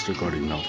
recording now.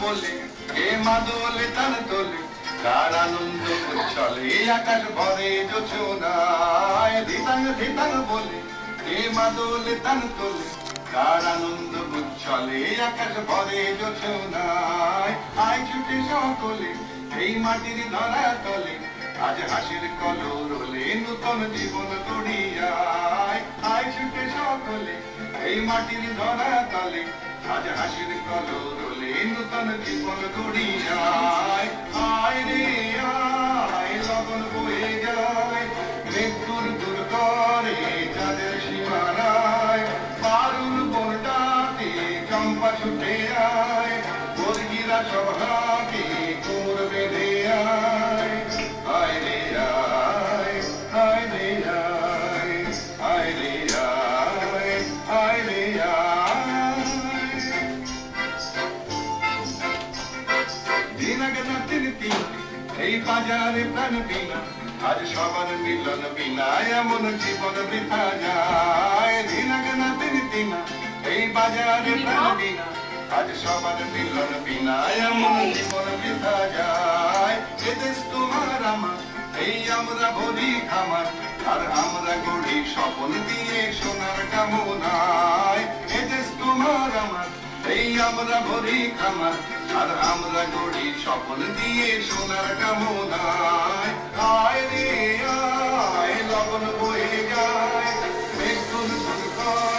বলে কে মাদলে তান তোলে কার আনন্দ উচ্ছলে আকাশ ভরে জোছনায় ধিতাং ধিতাং বলে কে মাদলে তান তোলে কার আনন্দ উচ্ছলে আকাশ ভরে জোছনায় আয় ছুটে সকলে এই মাটির ধরা তলে আজ হাসির কলরলে নূতন জীবন গড়িয়ায় আয় ছুটে সকলে এই মাটির ধরা তলে আজ হাসির কলরলে নূতন জীবন গড়িয়ায় আয় রে আয় লগন বয়ে যায় মেঘ দূর দূর করে যাদের সীমানায় বারুল বনটাতে চম্পা ছুটে আয় বর্গিরা সব হাতে কোমর বেঁধে আয় আয় রে আয় আয় রে আয় আয় রে আয় আয় রে আয় দিনাকে নাতিন তিন এই বাজারে প্রাণ বিনা আজ সবার মিলন বিনা এমন জীবন বৃথা যায় দিনাকে নাতিন তিনা এই বাজারে প্রাণ বিনা আজ সবার মিলন বিনা এমন জীবন বৃথা যায় এ দেশ তোমার আমার এই আমরা ভরি খামার আর আমরা গড়ি স্বপন দিয়ে সোনার কামনায় এ দেশ তোমার আমার এই আমরা ভরি খামার আর আমরা গড়ি স্বপন দিয়ে সোনার কামনায় আয় রে আয় লগন বয়ে যায় মেঘ দূর দূর করে